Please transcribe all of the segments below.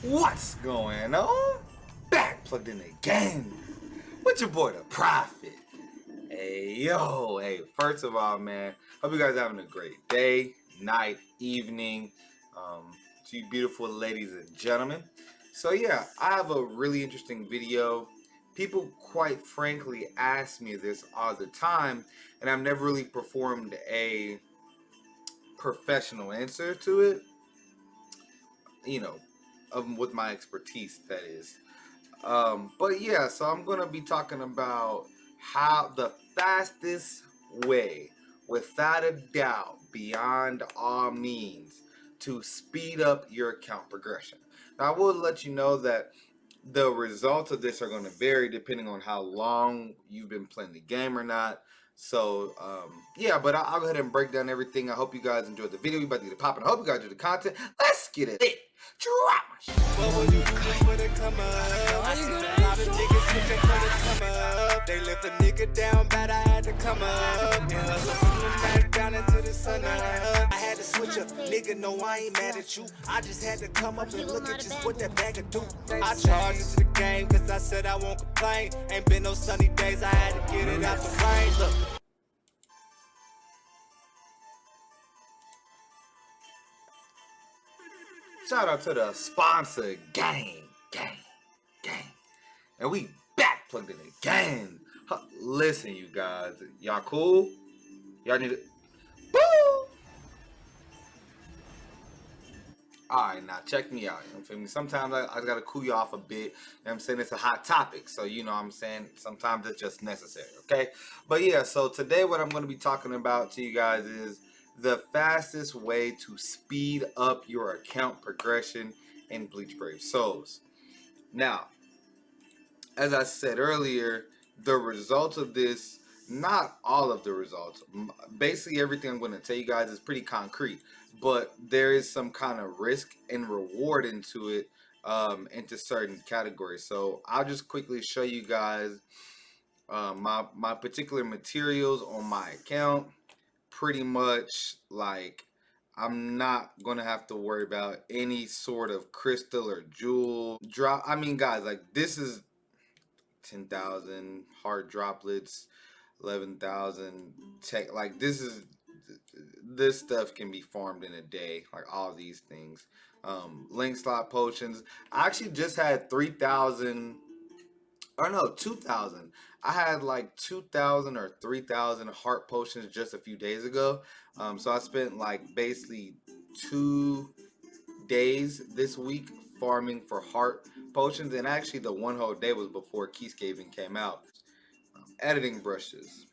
What's going on? Back plugged in again with your boy the Prophet. Hey yo, hey, first of all, man, hope you guys are having a great day, night, evening, to you beautiful ladies and gentlemen. So yeah, I have a really interesting video. People quite frankly ask me this all the time, and I've never really performed a professional answer to it, you know, with my expertise, that is. But yeah, so I'm gonna be talking about how the fastest way, without a doubt, beyond all means, to speed up your account progression. Now, I will let you know that the results of this are going to vary depending on how long you've been playing the game or not. So yeah, but I'll go ahead and break down everything. I hope you guys enjoyed the video. We about to get it popping. I hope you guys enjoyed the content. Let's get it lit. Drop my shit. What would you do for the come up? I seen a lot of niggas switching for the come up. They left a nigga down bad, I had to come up. And hustle from the back down into the sun up. I had to switch up, nigga, no, I ain't mad at you. I just had to come up and look at just what that bag could do. I charged into the game, cause I said I won't complain. Ain't been no sunny days, I had to get it out the rain. Look. Shout out to the sponsor, gang. And we back plugged in again. Listen, you guys, y'all cool? Y'all need to. Boo! Alright, now check me out. You know what I mean? Sometimes I just gotta cool you off a bit. You know what I'm saying? It's a hot topic, so you know what I'm saying? Sometimes it's just necessary, okay? But yeah, so today what I'm gonna be talking about to you guys is the fastest way to speed up your account progression in Bleach Brave Souls. Now, as I said earlier, the results of this, not all of the results, basically everything I'm going to tell you guys is pretty concrete, but there is some kind of risk and reward into it, into certain categories. So I'll just quickly show you guys my particular materials on my account. Pretty much, like, I'm not gonna have to worry about any sort of crystal or jewel drop. I mean, guys, like, this is 10,000 heart droplets, 11,000 tech. Like, this stuff can be farmed in a day. Like, all these things. Link slot potions. I actually just had 3,000. Or no, 2,000. I had like 2,000 or 3,000 heart potions just a few days ago. So I spent like basically 2 days this week farming for heart potions, and actually the one whole day was before Keyscape even came out. Editing brushes,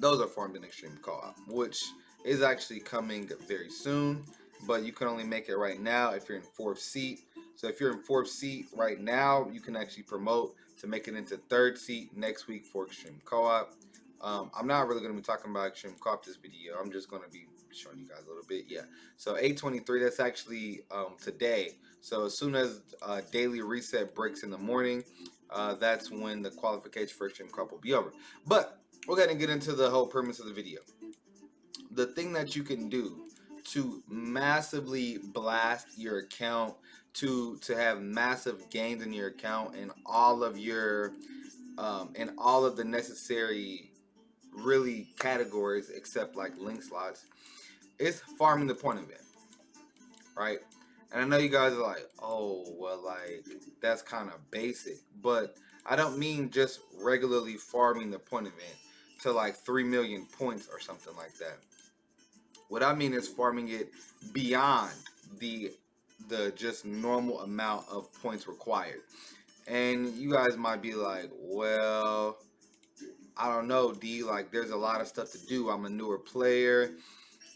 those are farmed in Extreme Co-op, which is actually coming very soon, but you can only make it right now if you're in 4th seat. So if you're in 4th seat right now, you can actually promote to make it into 3rd seat next week for Extreme Co-op. I'm not really going to be talking about Extreme Co-op this video. I'm just going to be showing you guys a little bit. Yeah. So 823, that's actually today. So as soon as daily reset breaks in the morning, that's when the qualification for Extreme Co-op will be over. But we're going to get into the whole premise of the video. The thing that you can do to massively blast your account, to have massive gains in your account and all of your and all of the necessary really categories except like link slots, is farming the point event, right? And I know you guys are like, oh well, like, that's kind of basic, but I don't mean just regularly farming the point event to like 3 million points or something like that. What I mean is farming it beyond the just normal amount of points required. And you guys might be like, well, I don't know, D, like, there's a lot of stuff to do. I'm a newer player.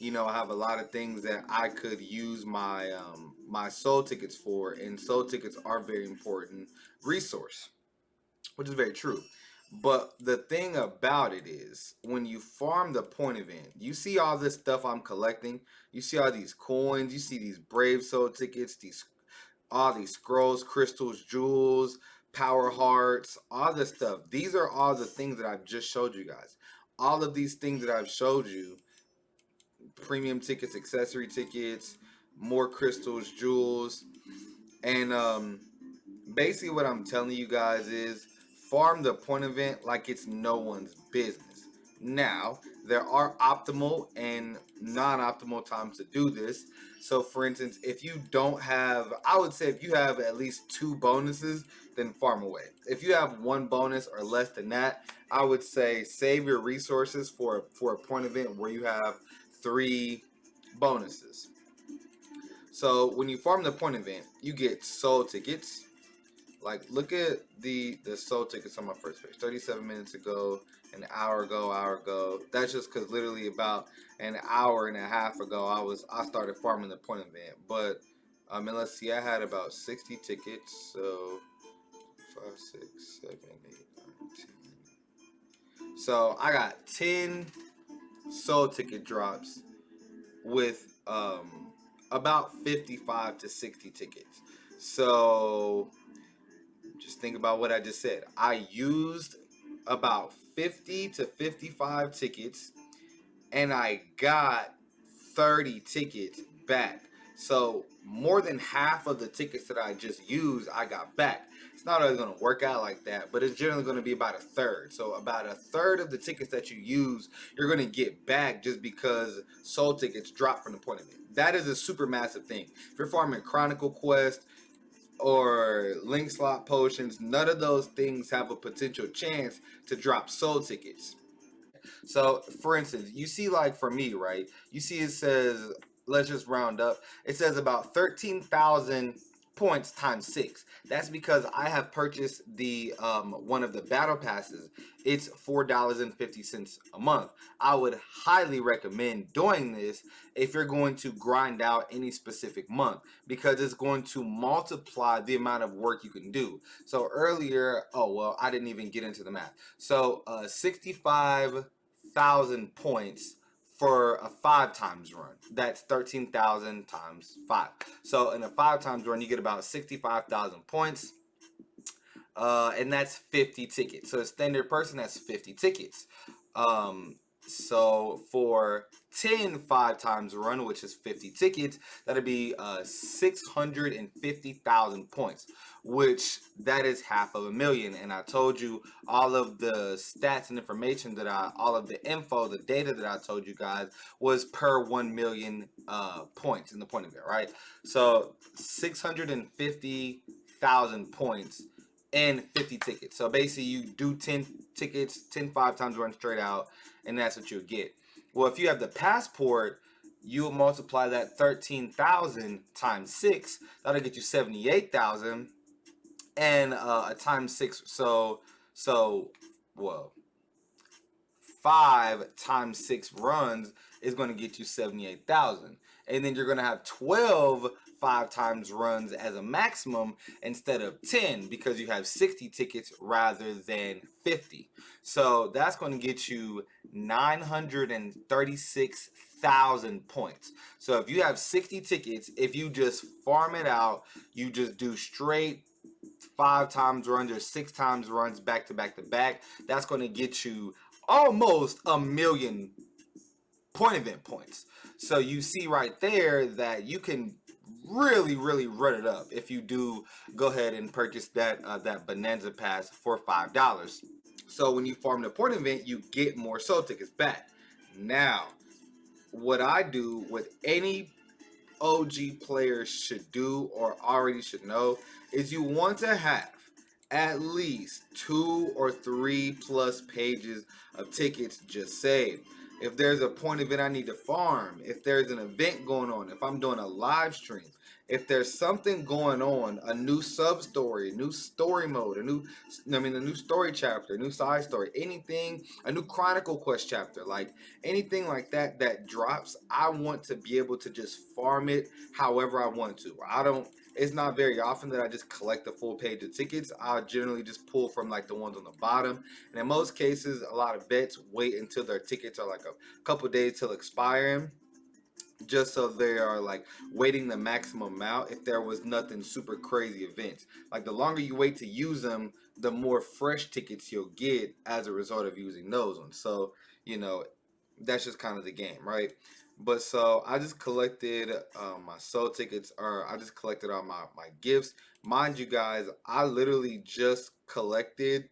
You know, I have a lot of things that I could use my my soul tickets for, and soul tickets are a very important resource, which is very true. But the thing about it is, when you farm the point event, you see all this stuff I'm collecting. You see all these coins. You see these Brave Soul tickets, all these scrolls, crystals, jewels, power hearts, all this stuff. These are all the things that I've just showed you guys. All of these things that I've showed you, premium tickets, accessory tickets, more crystals, jewels, And basically what I'm telling you guys is farm the point event like it's no one's business. Now, there are optimal and non-optimal times to do this. So for instance, if you don't have, I would say if you have at least 2 bonuses, then farm away. If you have 1 bonus or less than that, I would say save your resources for a point event where you have 3 bonuses. So when you farm the point event, you get soul tickets. Like, look at the soul tickets on my first page. 37 minutes ago, an hour ago, hour ago. That's just because literally about an hour and a half ago, I started farming the point event. But and let's see, I had about 60 tickets. So 5, 6, 7, 8, 9, 10. So I got 10 soul ticket drops with about 55 to 60 tickets. So just think about what I just said. I used about 50 to 55 tickets and I got 30 tickets back. So more than half of the tickets that I just used, I got back. It's not always going to work out like that, but it's generally going to be about a third. So about a third of the tickets that you use, you're going to get back just because soul tickets drop from the point of it. That is a super massive thing. If you're farming Chronicle Quest or Link Slot Potions, none of those things have a potential chance to drop soul tickets. So, for instance, you see, like for me, right? You see, it says, let's just round up. It says about 13,000 points times 6. That's because I have purchased the one of the battle passes. It's $4.50 a month. I would highly recommend doing this if you're going to grind out any specific month because it's going to multiply the amount of work you can do. So earlier, oh well, I didn't even get into the math. So 65,000 points for a 5 times run. That's 13,000 times 5. So in a 5 times run, you get about 65,000 points. And that's 50 tickets. So a standard person, that's 50 tickets. So for 10 5 times run, which is 50 tickets, that'd be 650,000 points, which that is half of a million. And I told you all of the stats and information that all of the info, the data that I told you guys was per 1 million points in the point of it, right? So 650,000 points and 50 tickets. So basically you do 10 tickets, 10 5 times run straight out, and that's what you'll get. Well, if you have the passport, you'll multiply that 13,000 times 6. That'll get you 78,000 and a times 6. So well, 5 times 6 runs is going to get you 78,000. And then you're going to have 12 5 times runs as a maximum instead of 10 because you have 60 tickets rather than 50. So that's going to get you 936,000 points. So if you have 60 tickets, if you just farm it out, you just do straight 5 times runs or 6 times runs back to back to back, that's going to get you almost a million point event points. So you see right there that you can really run it up if you do go ahead and purchase that Bonanza Pass for $5. So when you farm the point event, you get more soul tickets back. Now, what I do, what any OG players should do or already should know, is you want to have at least 2 or 3 plus pages of tickets just saved. If there's a point event I need to farm, if there's an event going on, if I'm doing a live stream, if there's something going on, a new sub story, a new story mode, a new story chapter, a new side story, anything, a new Chronicle Quest chapter, like anything like that that drops, I want to be able to just farm it however I want to. It's not very often that I just collect the full page of tickets. I generally just pull from like the ones on the bottom. And in most cases, a lot of vets wait until their tickets are like a couple days till expiring, just so they are like waiting the maximum amount if there was nothing super crazy events. Like the longer you wait to use them, the more fresh tickets you'll get as a result of using those ones. So, that's just kind of the game, right? But so I just collected my soul tickets, or I just collected all my gifts. Mind you guys, I literally just collected.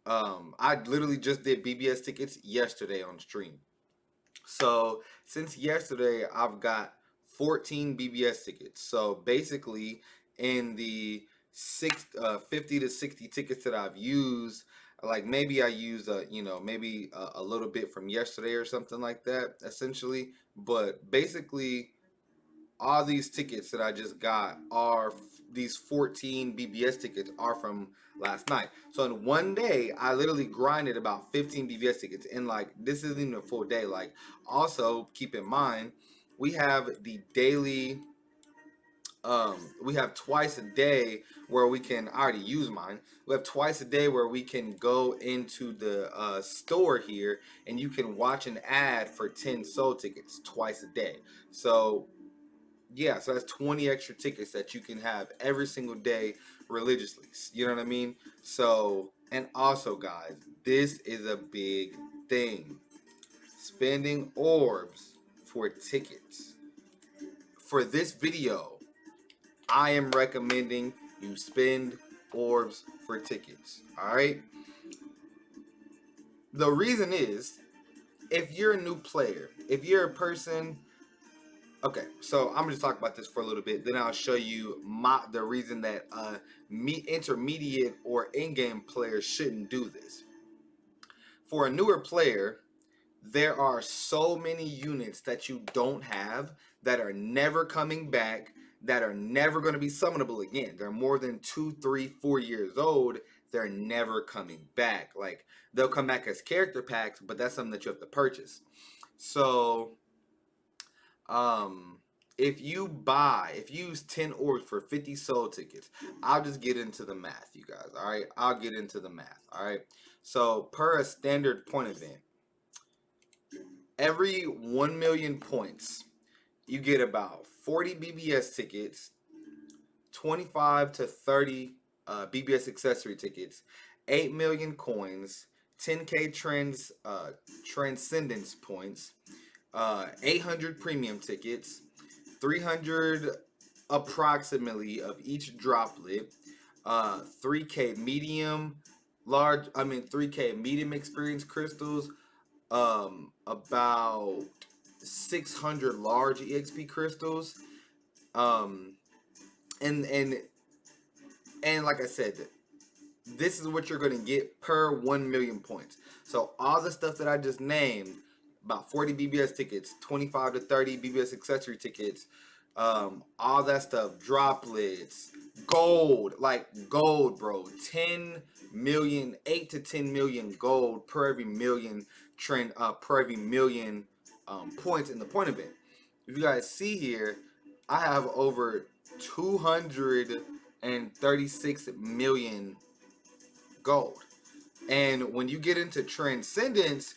I literally just did BBS tickets yesterday on stream. So since yesterday, I've got 14 BBS tickets. So basically, in the 50 to 60 tickets that I've used, like maybe I used maybe a little bit from yesterday or something like that, essentially. But basically, all these tickets that I just got are these 14 BBS tickets are from last night. So in one day, I literally grinded about 15 BBS tickets. And like, this isn't even a full day. Like, also keep in mind, we have the daily, we have twice a day where we can, I already use mine. We have twice a day where we can go into the store here and you can watch an ad for 10 soul tickets twice a day. So yeah, so that's 20 extra tickets that you can have every single day religiously. You know what I mean? So, and also, guys, this is a big thing. Spending orbs for tickets. For this video, I am recommending you spend orbs for tickets. All right? The reason is, if you're a new player, if you're a person. Okay, so I'm gonna just talk about this for a little bit. Then I'll show you the reason that intermediate or in-game players shouldn't do this. For a newer player, there are so many units that you don't have that are never coming back, that are never going to be summonable again. They're more than 2, 3, 4 years old. They're never coming back. Like, they'll come back as character packs, but that's something that you have to purchase. So um, if you use 10 orbs for 50 soul tickets, I'll just get into the math, you guys. All right, I'll get into the math. All right, so per a standard point event, every 1 million points, you get about 40 BBS tickets, 25 to 30 BBS accessory tickets, 8 million coins, 10k transcendence points, 800 premium tickets, 300 approximately of each droplet, 3k medium, 3k medium experience crystals, about 600 large EXP crystals, um, and and and like I said, this is what you're gonna get per 1 million points. So all the stuff that I just named, about 40 BBS tickets, 25 to 30 BBS accessory tickets, all that stuff, droplets, gold, like gold, bro, 10 million, 8 to 10 million gold per every million per every million points in the point event. If you guys see here, I have over 236 million gold. And when you get into Transcendence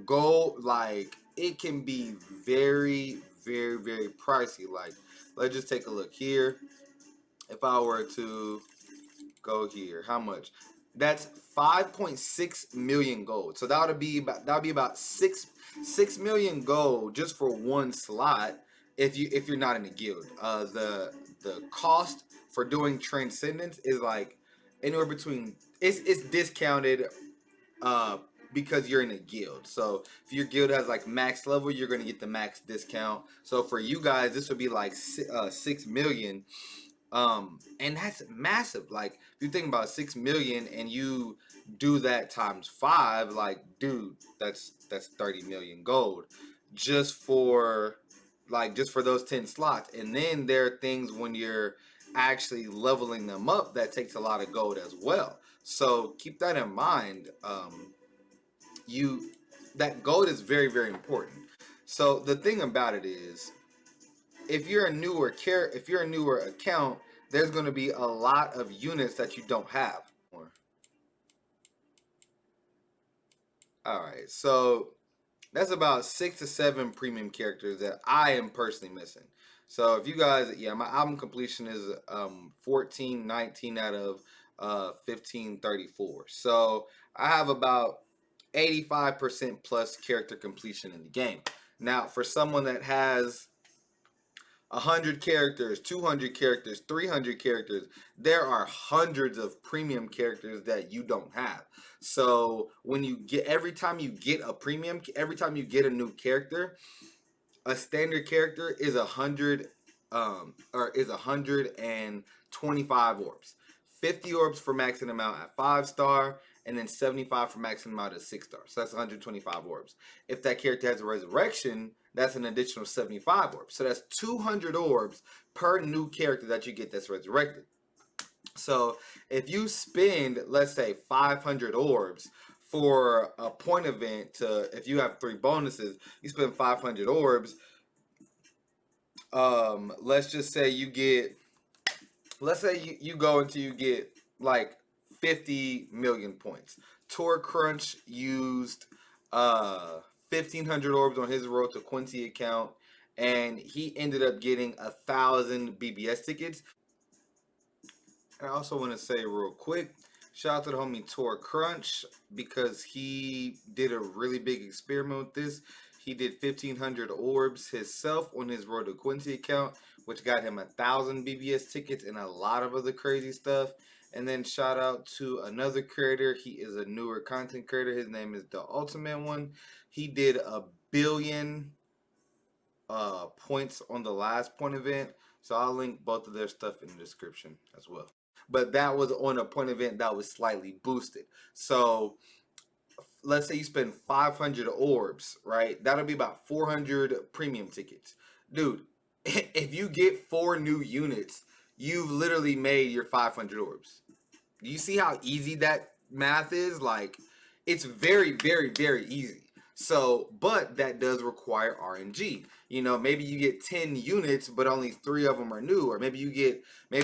Gold, like, it can be very, very, very pricey. Like, let's just take a look here. If I were to go here, how much? That's 5.6 million gold. So that would be about 6 million gold just for one slot if you're not in a guild. The cost for doing Transcendence is like anywhere between, it's discounted uh because you're in a guild. So if your guild has like max level, you're gonna get the max discount. So for you guys, this would be like 6 million. And that's massive. Like, if you think about 6 million and you do that times 5, like, dude, that's 30 million gold just for those 10 slots. And then there are things when you're actually leveling them up that takes a lot of gold as well. So keep that in mind. You That gold is very, very important. So the thing about it is, if you're a newer account, there's going to be a lot of units that you don't have. All right, so that's about 6 to 7 premium characters that I am personally missing. So if you guys, yeah, my album completion is 1419 out of 1534. So I have about 85% plus character completion in the game. Now, for someone that has 100 characters, 200 characters, 300 characters, there are hundreds of premium characters that you don't have. So when you get, every time you get a premium, every time you get a new character, a standard character is 100 or is 125 orbs. 50 orbs for maxing them out at 5-star, and then 75 for maxing them out at 6-star. So that's 125 orbs. If that character has a resurrection, that's an additional 75 orbs. So that's 200 orbs per new character that you get that's resurrected. So if you spend, let's say, 500 orbs for a point event, to if you have 3 bonuses, you spend 500 orbs. Let's just say you get, let's say you go until you get like 50 million points. Tor Crunch used 1,500 orbs on his Road to Quincy account, and he ended up getting 1,000 BBS tickets. I also want to say real quick, shout out to the homie Tor Crunch, because he did a really big experiment with this. He did 1,500 orbs himself on his Road to Quincy account, which got him 1,000 BBS tickets and a lot of other crazy stuff. And then shout out to another creator. He is a newer content creator. His name is The Ultimate One. He did 1,000,000,000 points on the last point event. So I'll link both of their stuff in the description as well. But that was on a point event that was slightly boosted. So let's say you spend 500 orbs, right? That'll be about 400 premium tickets. Dude, if you get 4 new units, you've literally made your 500 orbs. Do you see how easy that math is? Like, it's very, very, very easy. So, but that does require RNG. You know, maybe you get 10 units, but only 3 of them are new. Or maybe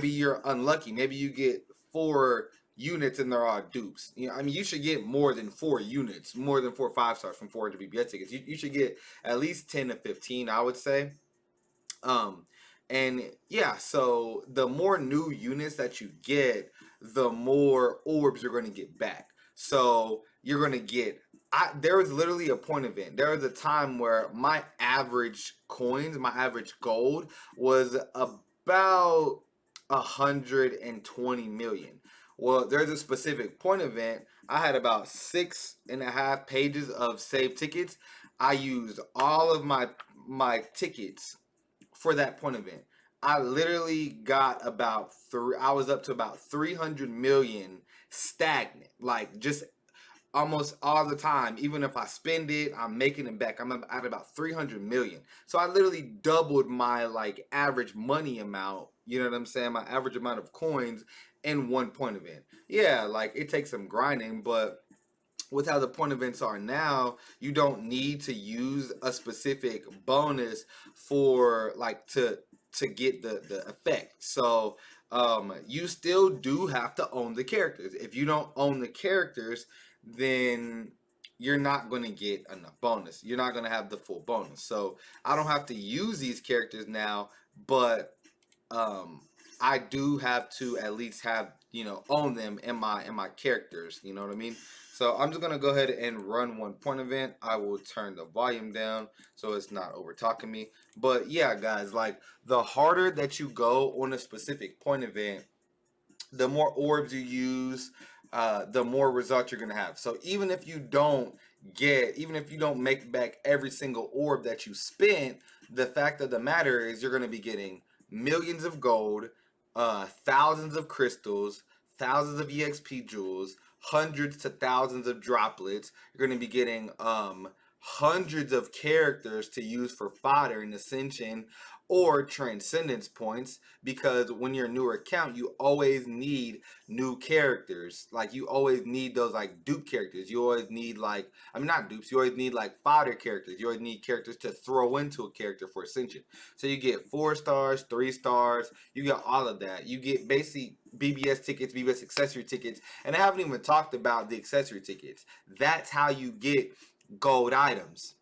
you're unlucky. Maybe you get 4 units and they're all dupes. You know, I mean, you should get more than 4 units, more than 4 5-stars from 400 BBS tickets. You should get at least 10 to 15, I would say. And yeah, so the more new units that you get, the more orbs you're going to get back. So you're going to get, there was literally a point event. There was a time where my average coins, my average gold was about 120 million. Well, there's a specific point event. I had about 6.5 pages of saved tickets. I used all of my tickets for that point event. I literally got about I was up to about 300 million stagnant, like just almost all the time. Even if I spend it, I'm making it back. I'm at about 300 million. So I literally doubled my like average money amount, you know what I'm saying? My average amount of coins in one point event. Yeah, like it takes some grinding, but with how the point events are now, you don't need to use a specific bonus for like to get the effect. So you still do have to own the characters. If you don't own the characters, then you're not going to get enough bonus. You're not going to have the full bonus. So I don't have to use these characters now, but I do have to at least have, you know, own them in my characters, you know what I mean? So I'm just gonna go ahead and run one point event. I will turn the volume down so it's not over talking me. But yeah, guys, like the harder that you go on a specific point event, the more orbs you use, the more results you're gonna have. So even if you don't make back every single orb that you spent, the fact of the matter is you're gonna be getting millions of gold, thousands of crystals, thousands of EXP jewels, hundreds to thousands of droplets. You're going to be getting hundreds of characters to use for fodder in Ascension or Transcendence points, because when you're a newer account, you always need new characters. Like you always need those like dupe characters. You always need like, I mean not dupes, you always need like fodder characters. You always need characters to throw into a character for Ascension. So you get 4 stars, 3 stars, you get all of that. You get basic BBS tickets, BBS accessory tickets, and I haven't even talked about the accessory tickets. That's how you get gold items.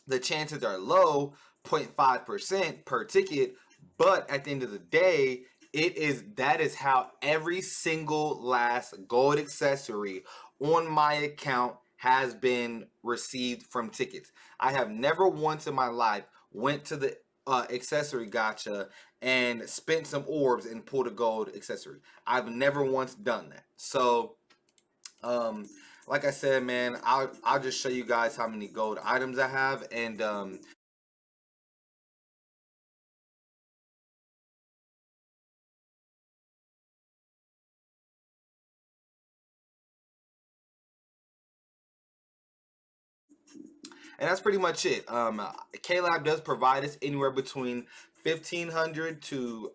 The chances are low, 0.5% per ticket, but at the end of the day, that is how every single last gold accessory on my account has been received from tickets. I have never once in my life went to the accessory gacha and spent some orbs and pulled a gold accessory. I've never once done that. So like I said, man, I'll just show you guys how many gold items I have, and that's pretty much it. K-Lab does provide us anywhere between 1,500 to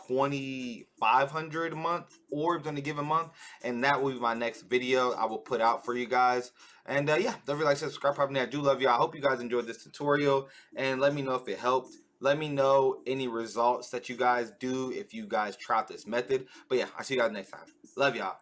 2,500 a month orbs in a given month, and that will be my next video I will put out for you guys. And yeah, don't forget to like, subscribe, probably. I do love you. I hope you guys enjoyed this tutorial, and let me know if it helped. Let me know any results that you guys do if you guys try this method. But yeah, I'll see you guys next time. Love y'all.